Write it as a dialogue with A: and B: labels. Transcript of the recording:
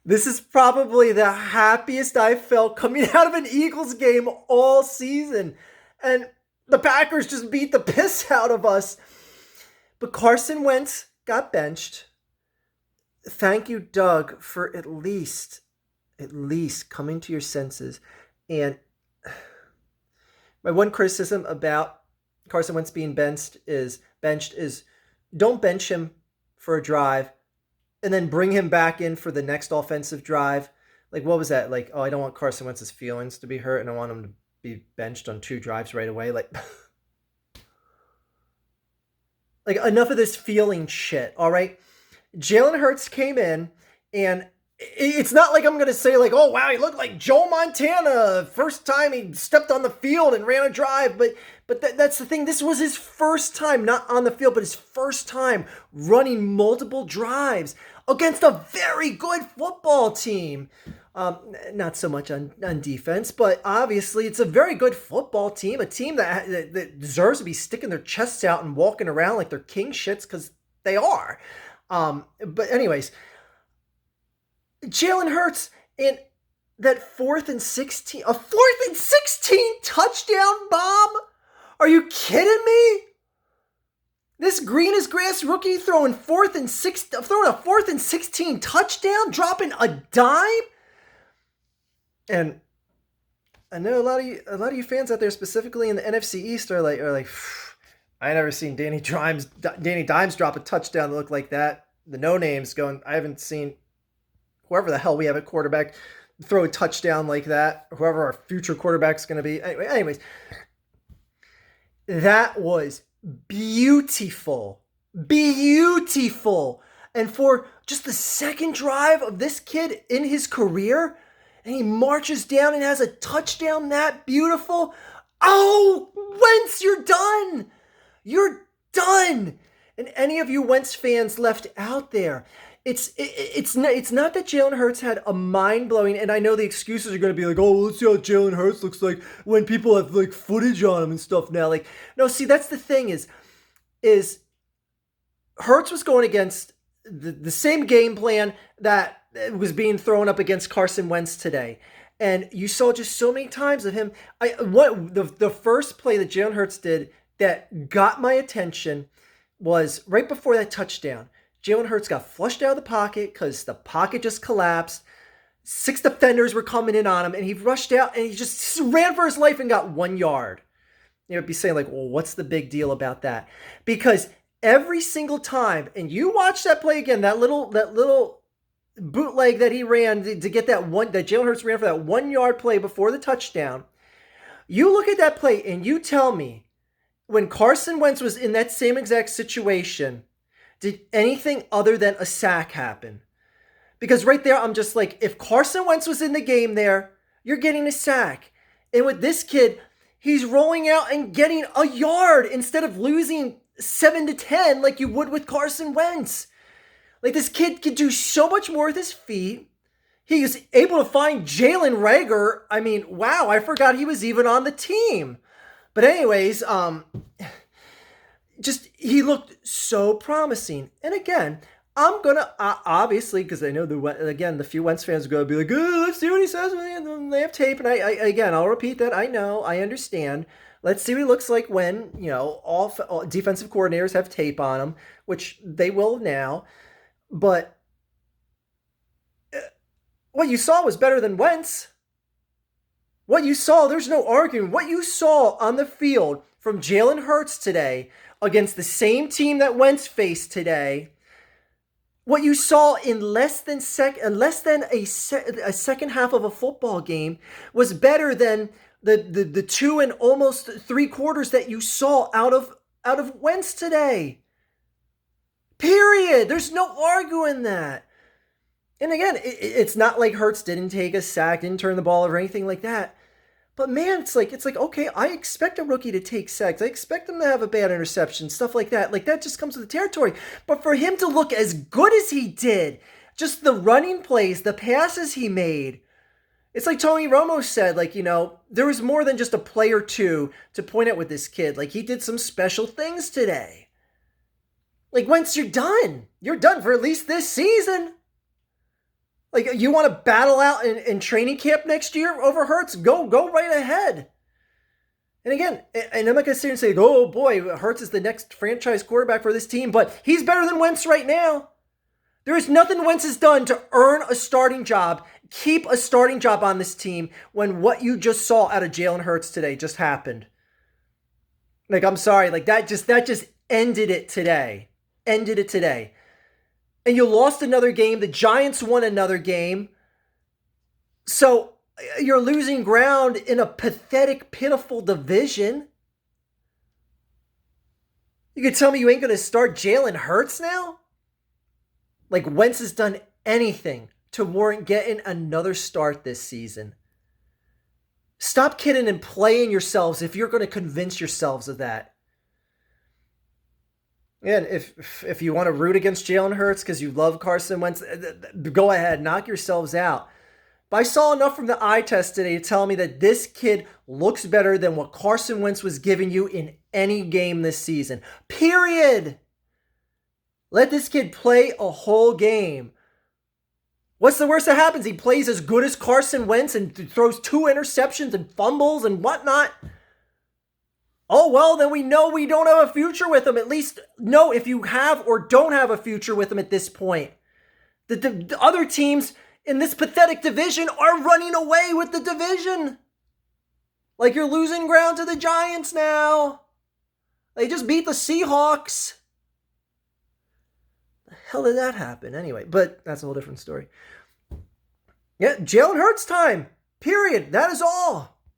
A: This is probably the happiest I've felt coming out of an Eagles game all season. And the Packers just beat the piss out of us. But Carson Wentz got benched. Thank you, Doug, for at least coming to your senses. And my one criticism about Carson Wentz being benched is don't bench him for a drive and then bring him back in for the next offensive drive. Like, what was that? Like, oh, I don't want Carson Wentz's feelings to be hurt, and I want him to be benched on 2 drives right away. Like enough of this feeling shit. All right, Jalen Hurts came in, and it's not like I'm going to say, like, oh, wow, he looked like Joe Montana first time he stepped on the field and ran a drive. But that's the thing. This was his first time, not on the field, but his first time running multiple drives against a very good football team. Not so much on defense, but obviously it's a very good football team, a team that deserves to be sticking their chests out and walking around like they're king shits, because they are. But anyways, Jalen Hurts in that 4th and 16, a 4th and 16 touchdown bomb? Are you kidding me? This green as grass rookie throwing a 4th and 16 touchdown, dropping a dime? And I know a lot of you fans out there, specifically in the NFC East, are like, I never seen Danny Dimes drop a touchdown that looked like that. The no names going, I haven't seen whoever the hell we have at quarterback throw a touchdown like that. Whoever our future quarterback's going to be. Anyways, that was beautiful. Beautiful. And for just the second drive of this kid in his career, and he marches down and has a touchdown that beautiful. Oh, Wentz, you're done. You're done. And any of you Wentz fans left out there, it's not that Jalen Hurts had a mind-blowing, and I know the excuses are going to be like, oh, well, let's see how Jalen Hurts looks like when people have like footage on him and stuff now. Like, no, see, that's the thing is Hurts was going against the same game plan that was being thrown up against Carson Wentz today. And you saw just so many times of him. The first play that Jalen Hurts did that got my attention was right before that touchdown. Jalen Hurts got flushed out of the pocket because the pocket just collapsed. 6 defenders were coming in on him, and he rushed out and he just ran for his life and got 1 yard. You'd be saying, like, well, what's the big deal about that? Because every single time, and you watch that play again, that little bootleg that he ran to get that Jalen Hurts ran for that 1 yard play before the touchdown. You look at that play and you tell me, when Carson Wentz was in that same exact situation, did anything other than a sack happen? Because right there, I'm just like, if Carson Wentz was in the game there, you're getting a sack. And with this kid, he's rolling out and getting a yard instead of losing 7-10 like you would with Carson Wentz. Like, this kid could do so much more with his feet. He was able to find Jalen Reagor. I mean, wow, I forgot he was even on the team. But anyways, just he looked so promising. And again, I'm going to, obviously, because I know, the few Wentz fans are going to be like, oh, let's see what he says when they have tape. And I'll repeat that. I know, I understand. Let's see what he looks like when, all defensive coordinators have tape on him, which they will now. But what you saw was better than Wentz. What you saw, there's no arguing. What you saw on the field from Jalen Hurts today against the same team that Wentz faced today, what you saw in less than a second half of a football game was better than the 2 and almost 3 quarters that you saw out of Wentz today. Period. There's no arguing that. And again, it's not like Hurts didn't take a sack, didn't turn the ball over, or anything like that. But man, it's like, okay, I expect a rookie to take sacks. I expect him to have a bad interception, stuff like that. Like, that just comes with the territory. But for him to look as good as he did, just the running plays, the passes he made, it's like Tony Romo said, like, there was more than just a play or two to point out with this kid. Like, he did some special things today. Like, Wentz, you're done. You're done for at least this season. Like, you want to battle out in training camp next year over Hurts? Go right ahead. And again, and I'm not going to sit here and say, oh boy, Hurts is the next franchise quarterback for this team, but he's better than Wentz right now. There is nothing Wentz has done to earn a starting job, keep a starting job on this team when what you just saw out of Jalen Hurts today just happened. Like, I'm sorry, like that just ended it today. Ended it today. And you lost another game. The Giants won another game. So you're losing ground in a pathetic, pitiful division. You can tell me you ain't going to start Jalen Hurts now? Like, Wentz has done anything to warrant getting another start this season. Stop kidding and playing yourselves if you're going to convince yourselves of that. And if you want to root against Jalen Hurts because you love Carson Wentz, go ahead, knock yourselves out. But I saw enough from the eye test today to tell me that this kid looks better than what Carson Wentz was giving you in any game this season. Period. Let this kid play a whole game. What's the worst that happens? He plays as good as Carson Wentz and throws 2 interceptions and fumbles and whatnot. Oh, well, then we know we don't have a future with him. At least know if you have or don't have a future with him at this point. The other teams in this pathetic division are running away with the division. Like, you're losing ground to the Giants now. They just beat the Seahawks. The hell did that happen anyway? But that's a whole different story. Yeah, Jalen Hurts time. Period. That is all.